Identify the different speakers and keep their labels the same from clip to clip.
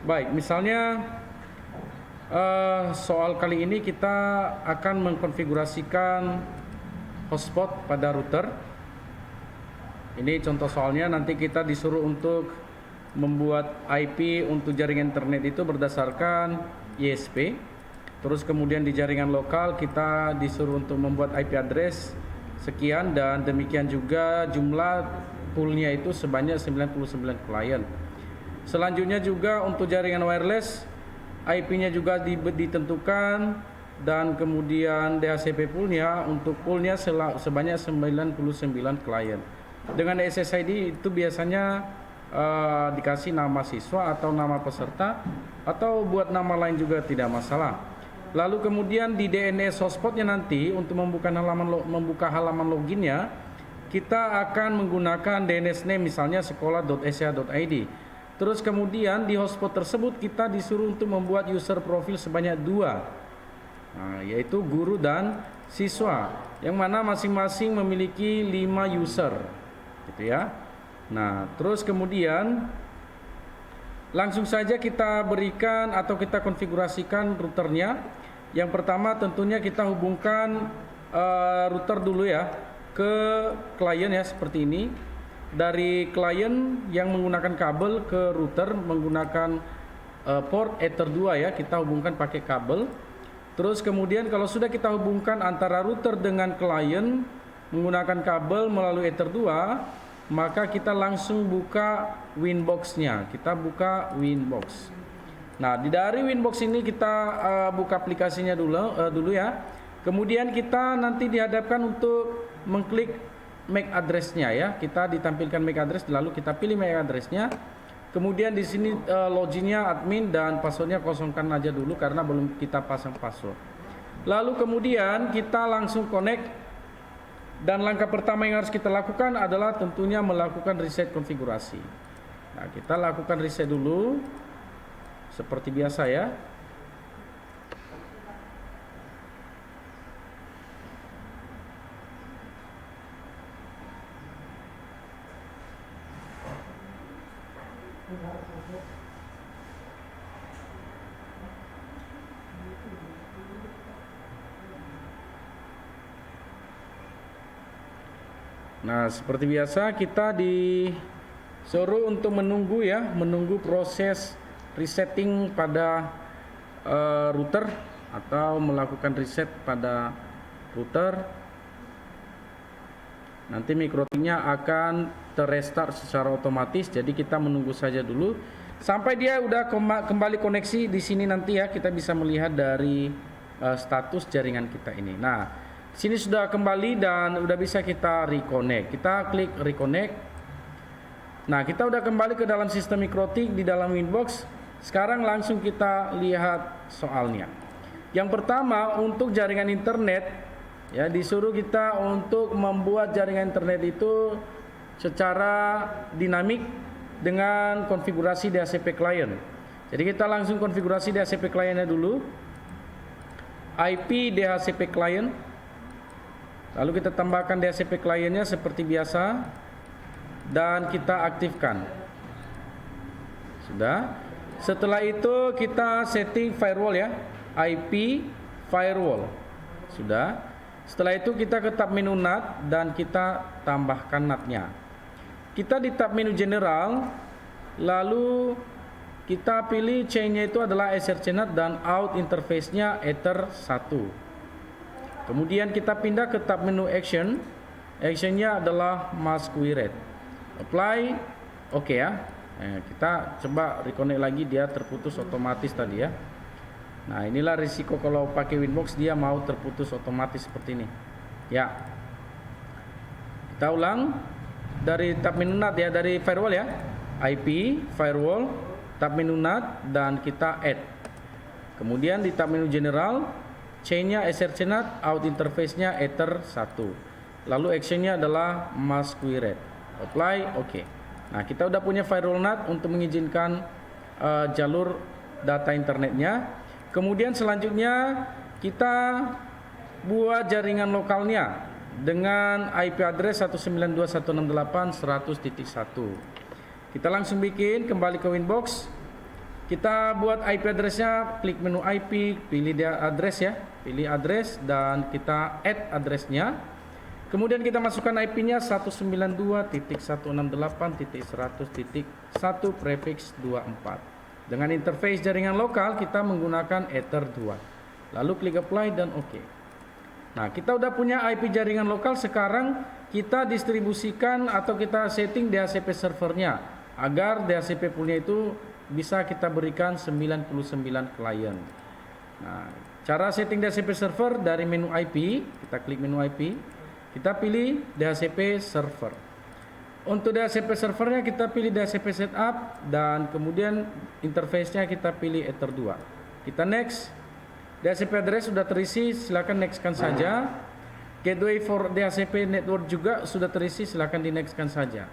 Speaker 1: Baik, misalnya soal kali ini kita akan mengkonfigurasikan hotspot pada router. Ini contoh soalnya, nanti kita disuruh untuk membuat IP untuk jaringan internet itu berdasarkan ISP. Terus kemudian di jaringan lokal kita disuruh untuk membuat IP address sekian, dan demikian juga jumlah poolnya itu sebanyak 99 klien. Selanjutnya juga untuk jaringan wireless, IP-nya juga ditentukan, dan kemudian DHCP poolnya, untuk poolnya sebanyak 99 klien. Dengan SSID itu biasanya dikasih nama siswa atau nama peserta, atau buat nama lain juga tidak masalah. Lalu kemudian di DNS hotspotnya nanti untuk membuka halaman loginnya, kita akan menggunakan DNS name misalnya sekolah.sha.id. Terus kemudian di hotspot tersebut kita disuruh untuk membuat user profil sebanyak 2, yaitu guru dan siswa, yang mana masing-masing memiliki 5 user, gitu ya. Nah, terus kemudian langsung saja kita berikan atau kita konfigurasikan routernya. Yang pertama tentunya kita hubungkan router dulu ya ke klien ya, seperti ini. Dari klien yang menggunakan kabel ke router menggunakan port Ether 2 ya, kita hubungkan pakai kabel. Terus kemudian kalau sudah kita hubungkan antara router dengan klien menggunakan kabel melalui Ether 2, maka kita langsung buka Winbox-nya. Kita buka Winbox. Nah, dari Winbox ini kita buka aplikasinya dulu ya. Kemudian kita nanti dihadapkan untuk mengklik MAC address-nya ya. Kita ditampilkan MAC address, lalu kita pilih MAC address-nya. Kemudian di sini login-nya admin dan password-nya kosongkan aja dulu karena belum kita pasang password. Lalu kemudian kita langsung connect, dan langkah pertama yang harus kita lakukan adalah tentunya melakukan reset konfigurasi. Nah, kita lakukan reset dulu seperti biasa ya. Nah, seperti biasa kita disuruh untuk menunggu ya, menunggu proses resetting pada router atau melakukan reset pada router. Nanti mikrotiknya akan terrestart secara otomatis, jadi kita menunggu saja dulu sampai dia udah kembali koneksi. Di sini nanti ya kita bisa melihat dari status jaringan kita ini. Nah, sini sudah kembali dan udah bisa kita reconnect. Kita klik reconnect. Nah, kita udah kembali ke dalam sistem mikrotik di dalam Winbox. Sekarang langsung kita lihat soalnya. Yang pertama, untuk jaringan internet ya, disuruh kita untuk membuat jaringan internet itu secara dinamik dengan konfigurasi DHCP client. Jadi kita langsung konfigurasi DHCP clientnya dulu. IP DHCP client. Lalu kita tambahkan DHCP kliennya seperti biasa dan kita aktifkan. Sudah. Setelah itu kita setting firewall ya, IP firewall. Sudah. Setelah itu kita ke tab menu NAT dan kita tambahkan NAT-nya. Kita di tab menu general, lalu kita pilih chain-nya itu adalah SRC NAT dan out interface-nya Ether 1. Kemudian kita pindah ke tab menu action. Action-nya adalah mask query. Apply, oke ya. Kita coba reconnect lagi, dia terputus otomatis tadi ya. Nah, inilah risiko kalau pakai Winbox, dia mau terputus otomatis seperti ini. Ya. Kita ulang dari tab menu NAT ya, dari firewall ya. IP firewall, tab menu NAT dan kita add. Kemudian di tab menu general, chain-nya SRC NAT, out interface-nya Ether 1. Lalu action-nya adalah mask query. Apply, oke. Nah, kita udah punya firewall NAT untuk mengizinkan jalur data internetnya. Kemudian selanjutnya kita buat jaringan lokalnya dengan IP address 192.168.100.1. Kita langsung bikin, kembali ke Winbox. Kita buat IP address-nya, klik menu IP, pilih dia address ya, pilih address dan kita add address-nya. Kemudian kita masukkan IP-nya 192.168.100.1 prefix 24. Dengan interface jaringan lokal kita menggunakan Ether 2. Lalu klik apply dan OK. Nah, kita udah punya IP jaringan lokal, sekarang kita distribusikan atau kita setting DHCP servernya agar DHCP poolnya itu bisa kita berikan 99 klien. Nah, cara setting DHCP server dari menu IP, kita klik menu IP, kita pilih DHCP server. Untuk DHCP servernya kita pilih DHCP setup dan kemudian interface-nya kita pilih Ether 2. Kita next. DHCP address sudah terisi, silakan nextkan saja. Gateway for DHCP network juga sudah terisi, silakan di nextkan saja.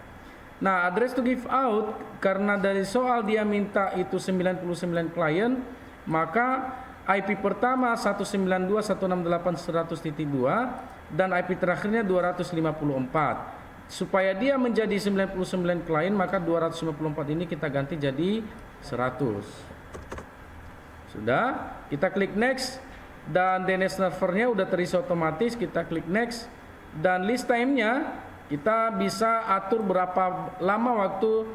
Speaker 1: Nah, address to give out, karena dari soal dia minta itu 99 klien, maka IP pertama 192.168.100.2 dan IP terakhirnya 254. Supaya dia menjadi 99 klien, maka 254 ini kita ganti jadi 100. Sudah, kita klik next dan DNS servernya udah terisi otomatis, kita klik next dan list time-nya kita bisa atur berapa lama waktu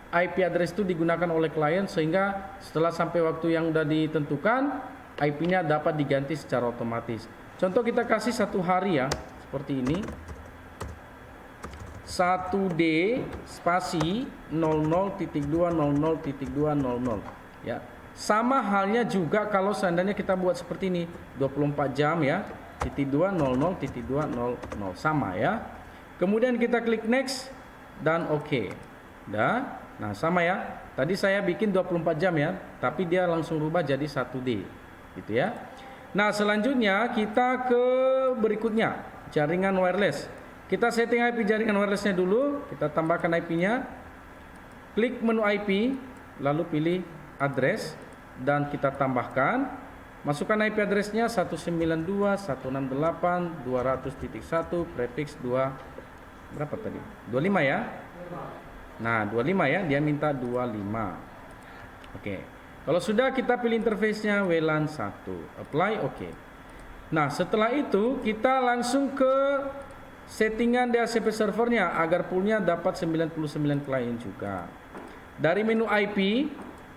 Speaker 1: IP address itu digunakan oleh klien, sehingga setelah sampai waktu yang udah ditentukan IP-nya dapat diganti secara otomatis. Contoh kita kasih 1 hari ya, seperti ini. 1D spasi 00.200.200 ya. Sama halnya juga kalau seandainya kita buat seperti ini 24 jam ya, titik 200.200 sama ya. Kemudian kita klik next dan OK. Dah. Nah, sama ya. Tadi saya bikin 24 jam ya, tapi dia langsung rubah jadi 1D. Gitu ya. Nah, selanjutnya kita ke berikutnya, jaringan wireless. Kita setting IP jaringan wirelessnya dulu, kita tambahkan IP-nya, klik menu IP, lalu pilih address dan kita tambahkan, masukkan IP addressnya 192.168.200.1 prefix 2 berapa tadi? 25 ya. Nah, 25 ya, dia minta 25. Oke. Kalau sudah kita pilih interface-nya WLAN 1, apply OK. Nah, setelah itu kita langsung ke settingan DHCP servernya agar poolnya dapat 99 klien juga. Dari menu IP,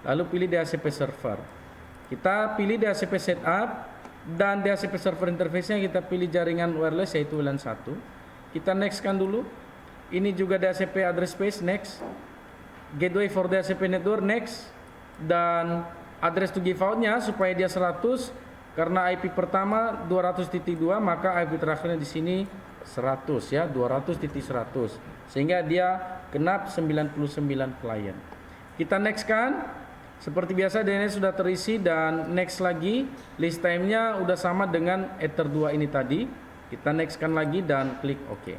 Speaker 1: lalu pilih DHCP server. Kita pilih DHCP setup dan DHCP server interface-nya kita pilih jaringan wireless yaitu WLAN 1. Kita next-kan dulu. Ini juga DHCP address space, next. Gateway for DHCP network, next. Dan address to give out-nya supaya dia 100, karena IP pertama 200.2 maka IP terakhirnya di sini 100 ya, 200.100, sehingga dia genap 99 klien. Kita next kan, seperti biasa DNS sudah terisi dan next lagi, list time-nya udah sama dengan Ether 2 ini tadi. Kita next kan lagi dan klik OK.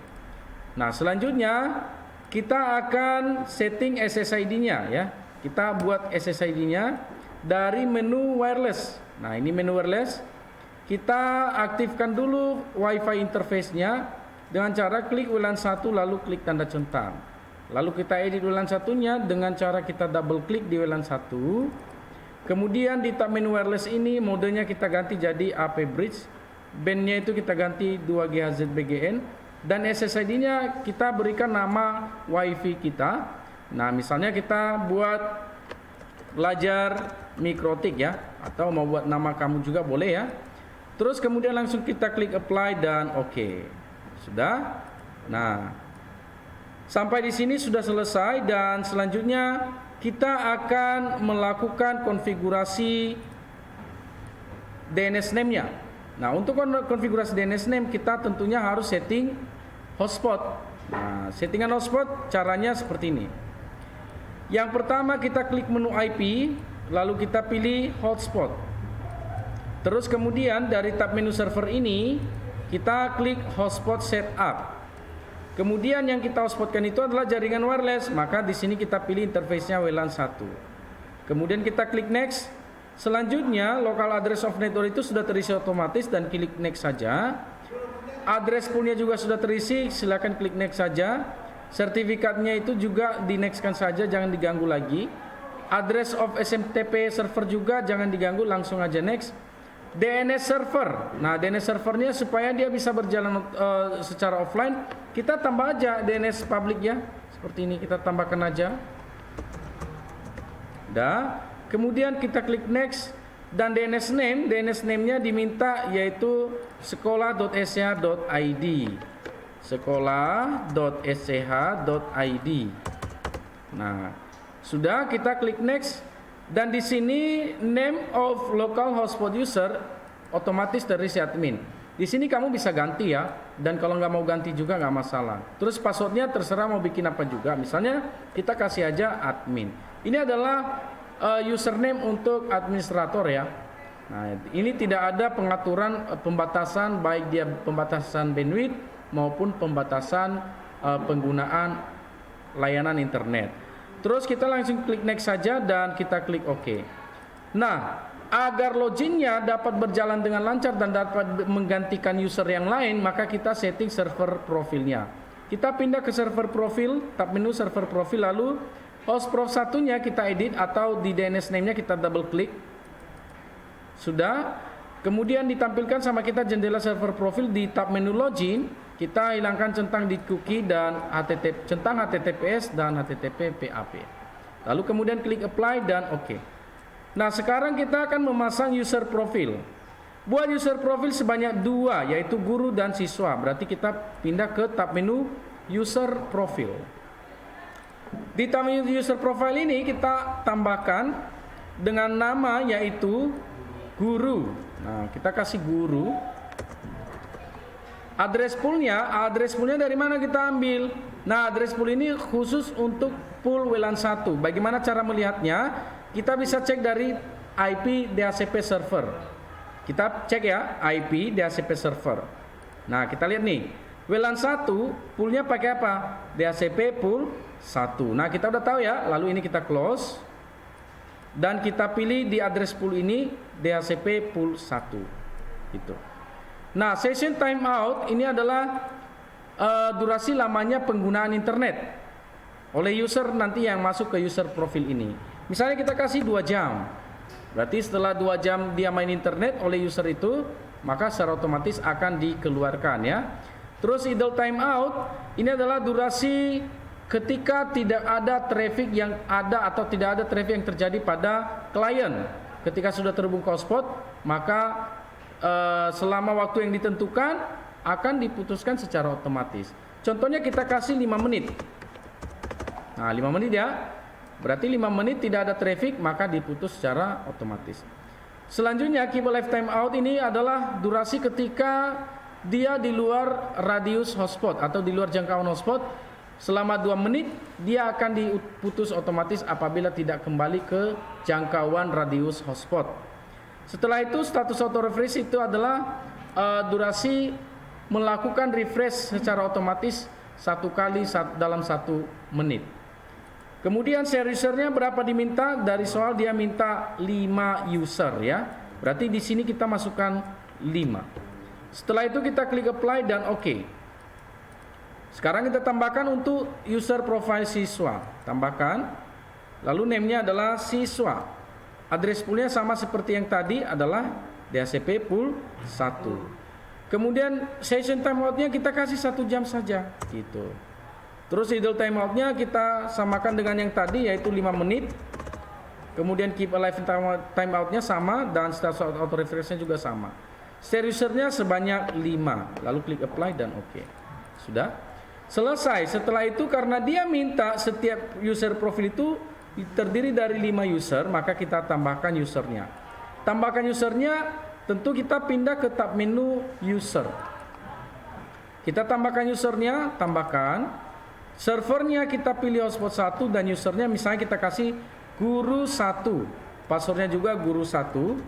Speaker 1: Nah, selanjutnya kita akan setting SSID-nya ya. Kita buat SSID-nya dari menu wireless. Nah, ini menu wireless. Kita aktifkan dulu WiFi interface-nya dengan cara klik WLAN 1 lalu klik tanda centang. Lalu kita edit WLAN 1-nya dengan cara kita double klik di WLAN 1. Kemudian di tab menu wireless ini modenya kita ganti jadi AP bridge. Band-nya itu kita ganti 2GHz BGN dan SSID-nya kita berikan nama WiFi kita. Nah, misalnya kita buat belajar mikrotik ya, atau mau buat nama kamu juga boleh ya. Terus kemudian langsung kita klik apply dan OK. Sudah. Nah, sampai di sini sudah selesai dan selanjutnya kita akan melakukan konfigurasi DNS name-nya. Nah, untuk konfigurasi DNS name kita tentunya harus setting hotspot. Nah, settingan hotspot caranya seperti ini. Yang pertama kita klik menu IP, lalu kita pilih hotspot. Terus kemudian dari tab menu server ini kita klik hotspot setup. Kemudian yang kita hotspotkan itu adalah jaringan wireless, maka di sini kita pilih interface-nya WLAN 1. Kemudian kita klik next. Selanjutnya local address of network itu sudah terisi otomatis dan klik next saja. Address poolnya juga sudah terisi, silakan klik next saja. Sertifikatnya itu juga di next kan saja, jangan diganggu lagi. Address of SMTP server juga jangan diganggu, langsung aja next. DNS server. Nah, DNS servernya supaya dia bisa berjalan secara offline, kita tambah aja DNS public ya. Seperti ini kita tambahkan aja. Dah. Kemudian kita klik next dan DNS name-nya diminta yaitu sekolah.sch.id. Sekolah.sch.id. Nah, sudah kita klik next. Dan di sini name of local hotspot user otomatis dari si admin. Di sini kamu bisa ganti ya. Dan kalau nggak mau ganti juga nggak masalah. Terus passwordnya terserah mau bikin apa juga. Misalnya kita kasih aja admin. Ini adalah username untuk administrator ya. Nah, ini tidak ada pengaturan pembatasan baik dia pembatasan bandwidth maupun pembatasan penggunaan layanan internet. Terus kita langsung klik next saja dan kita klik OK. Nah, agar loginnya dapat berjalan dengan lancar dan dapat menggantikan user yang lain, maka kita setting server profilnya. Kita pindah ke server profil, tab menu server profil, lalu host prof satunya kita edit atau di DNS name-nya kita double klik. Sudah. Kemudian ditampilkan sama kita jendela server profil di tab menu login. Kita hilangkan centang di cookie dan centang HTTPS dan HTTP PAP. Lalu kemudian klik apply dan OK. Nah, sekarang kita akan memasang user profil. Buat user profil sebanyak 2, yaitu guru dan siswa. Berarti kita pindah ke tab menu user profil. Di tab menu user profile ini kita tambahkan dengan nama yaitu guru. Nah, kita kasih guru. Address poolnya dari mana kita ambil? Nah, address pool ini khusus untuk pool WLAN 1. Bagaimana cara melihatnya? Kita bisa cek dari IP DHCP server. Kita cek ya, IP DHCP server. Nah, kita lihat nih. WLAN 1 poolnya pakai apa? DHCP pool 1. Nah, kita udah tahu ya. Lalu ini kita close. Dan kita pilih di address pool ini DHCP pool 1. Gitu. Nah, session timeout ini adalah durasi lamanya penggunaan internet oleh user nanti yang masuk ke user profil ini. Misalnya kita kasih 2 jam. Berarti setelah 2 jam dia main internet oleh user itu, maka secara otomatis akan dikeluarkan ya. Terus idle timeout ini adalah durasi ketika tidak ada traffic yang ada atau tidak ada traffic yang terjadi pada klien. Ketika sudah terhubung ke hotspot, maka selama waktu yang ditentukan akan diputuskan secara otomatis. Contohnya kita kasih 5 menit. Nah, 5 menit ya. Berarti 5 menit tidak ada traffic, maka diputus secara otomatis. Selanjutnya keep alive timeout ini adalah durasi ketika dia di luar radius hotspot atau di luar jangkauan hotspot. Selama 2 menit dia akan diputus otomatis apabila tidak kembali ke jangkauan radius hotspot. Setelah itu status auto refresh itu adalah durasi melakukan refresh secara otomatis 1 kali dalam 1 menit. Kemudian share usernya berapa diminta? Dari soal dia minta 5 user ya. Berarti di sini kita masukkan 5. Setelah itu kita klik apply dan OK. Sekarang kita tambahkan untuk user profile siswa. Tambahkan. Lalu name-nya adalah siswa. Address poolnya sama seperti yang tadi adalah DHCP pool 1. Kemudian session timeoutnya kita kasih 1 jam saja gitu. Terus idle timeoutnya kita samakan dengan yang tadi yaitu 5 menit. Kemudian keep alive timeoutnya sama dan status auto refreshnya juga sama. Share usernya sebanyak 5. Lalu klik apply dan OK. Sudah selesai. Setelah itu karena dia minta setiap user profil itu terdiri dari 5 user, maka kita tambahkan usernya. Tambahkan usernya, tentu kita pindah ke tab menu user. Kita tambahkan usernya, tambahkan. Servernya kita pilih hotspot 1 dan usernya misalnya kita kasih guru 1. Passwordnya juga guru 1.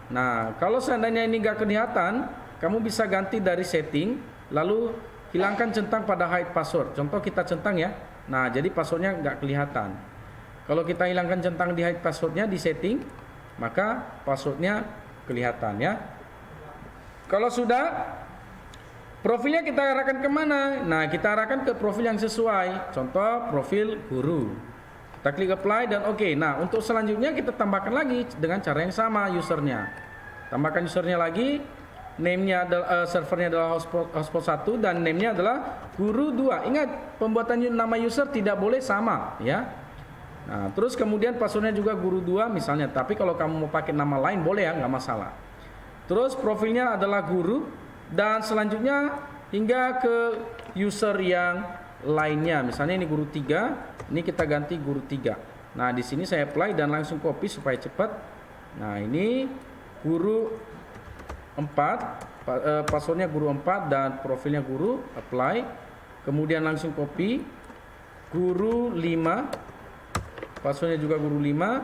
Speaker 1: Nah, kalau seandainya ini nggak kelihatan, kamu bisa ganti dari setting, lalu hilangkan centang pada hide password. Contoh kita centang ya. Nah, jadi passwordnya nggak kelihatan. Kalau kita hilangkan centang di hide passwordnya di setting, maka passwordnya kelihatan ya. Kalau sudah, profilnya kita arahkan kemana? Nah, kita arahkan ke profil yang sesuai. Contoh profil guru. Kita klik apply dan oke. Nah, untuk selanjutnya kita tambahkan lagi dengan cara yang sama usernya. Tambahkan usernya lagi, name-nya adalah servernya adalah hotspot 1 dan name-nya adalah guru 2. Ingat, pembuatan nama user tidak boleh sama ya. Nah, terus kemudian passwordnya juga guru 2 misalnya. Tapi kalau kamu mau pakai nama lain boleh ya, nggak masalah. Terus profilnya adalah guru dan selanjutnya hingga ke user yang lainnya. Misalnya ini guru 3. Ini kita ganti guru 3. Nah, di sini saya apply dan langsung copy supaya cepat. Nah, ini guru 4, passwordnya guru 4 dan profilnya guru, apply. Kemudian langsung copy. Guru 5, passwordnya juga guru 5,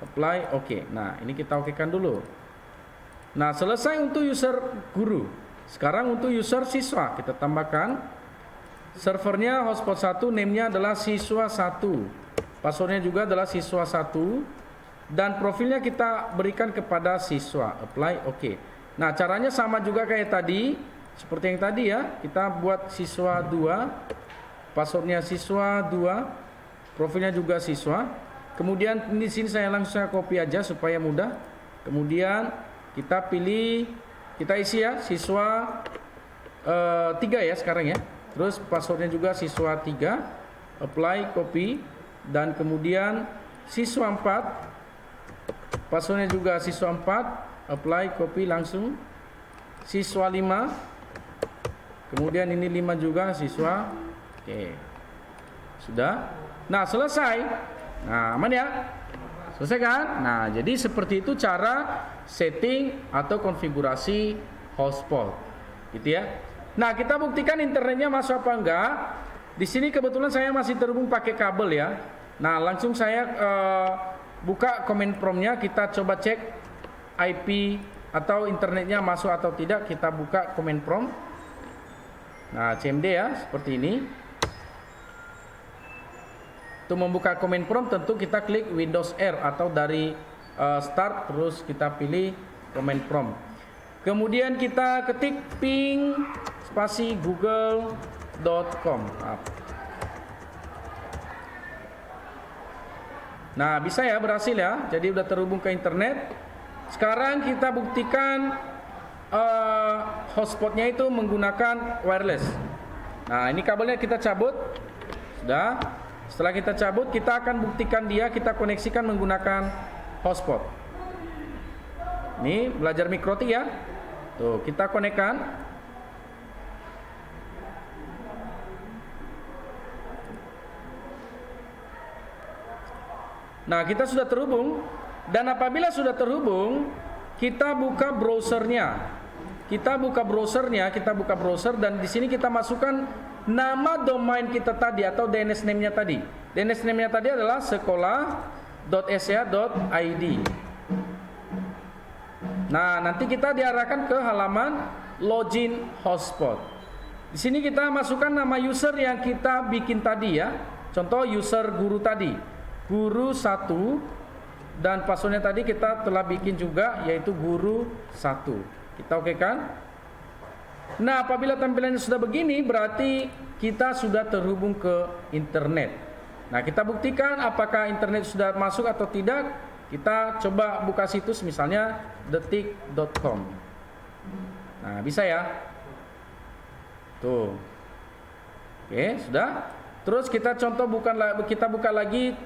Speaker 1: apply, oke. Nah, ini kita okekan dulu. Nah, selesai untuk user guru. Sekarang untuk user siswa, kita tambahkan. Servernya hotspot 1, name-nya adalah siswa 1. Passwordnya juga adalah siswa 1. Dan profilnya kita berikan kepada siswa. Apply, oke. Nah, caranya sama juga kayak tadi. Seperti yang tadi ya. Kita buat siswa 2. Passwordnya siswa 2. Profilnya juga siswa. Kemudian di sini saya langsung copy aja supaya mudah. Kemudian kita pilih, kita isi ya, siswa 3 ya sekarang ya. Terus passwordnya juga siswa 3, apply, copy, dan kemudian siswa 4, passwordnya juga siswa 4, apply, copy langsung, siswa 5, kemudian ini 5 juga siswa, oke, sudah. Nah, selesai. Nah, aman ya? Selesai kan? Nah, jadi seperti itu cara setting atau konfigurasi hotspot, gitu ya. Nah, kita buktikan internetnya masuk apa enggak. Di sini kebetulan saya masih terhubung pakai kabel ya. Nah, langsung saya buka command prompt-nya. Kita coba cek IP atau internetnya masuk atau tidak. Kita buka command prompt. Nah, cmd ya, seperti ini. Untuk membuka command prompt tentu kita klik Windows R atau dari start terus kita pilih command prompt. Kemudian kita ketik ping spasi google.com. Nah, bisa ya, berhasil ya. Jadi udah terhubung ke internet. Sekarang kita buktikan hotspotnya itu menggunakan wireless. Nah, ini kabelnya kita cabut. Sudah. Setelah kita cabut, kita akan buktikan dia kita koneksikan menggunakan hotspot. Ini belajar mikrotik ya. Tuh, kita konekkan. Nah, kita sudah terhubung. Dan apabila sudah terhubung, kita buka browsernya. Kita buka browser dan di sini kita masukkan nama domain kita tadi atau DNS name-nya tadi. DNS name-nya tadi adalah sekolah.sya.id. Nah, nanti kita diarahkan ke halaman login hotspot. Di sini kita masukkan nama user yang kita bikin tadi ya. Contoh user guru tadi, guru 1, dan passwordnya tadi kita telah bikin juga yaitu guru 1. Kita okekan. Nah, apabila tampilannya sudah begini berarti kita sudah terhubung ke internet. Nah, kita buktikan apakah internet sudah masuk atau tidak. Kita coba buka situs misalnya detik.com. Nah, bisa ya. Tuh. Oke, sudah. Terus kita buka lagi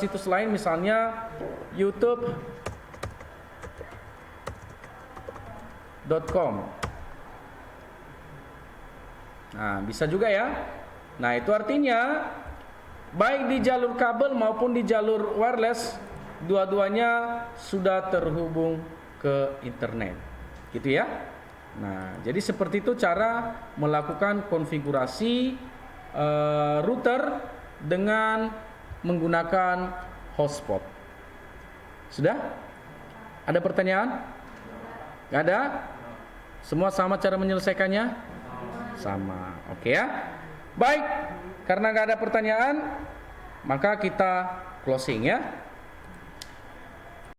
Speaker 1: situs lain misalnya youtube.com. Nah, bisa juga ya. Nah, itu artinya baik di jalur kabel maupun di jalur wireless dua-duanya sudah terhubung ke internet. Gitu ya. Nah, jadi seperti itu cara melakukan konfigurasi router dengan menggunakan hotspot. Sudah? Ada pertanyaan? Gak ada? Semua sama cara menyelesaikannya? Sama. Oke ya. Baik, karena gak ada pertanyaan, maka kita closing ya.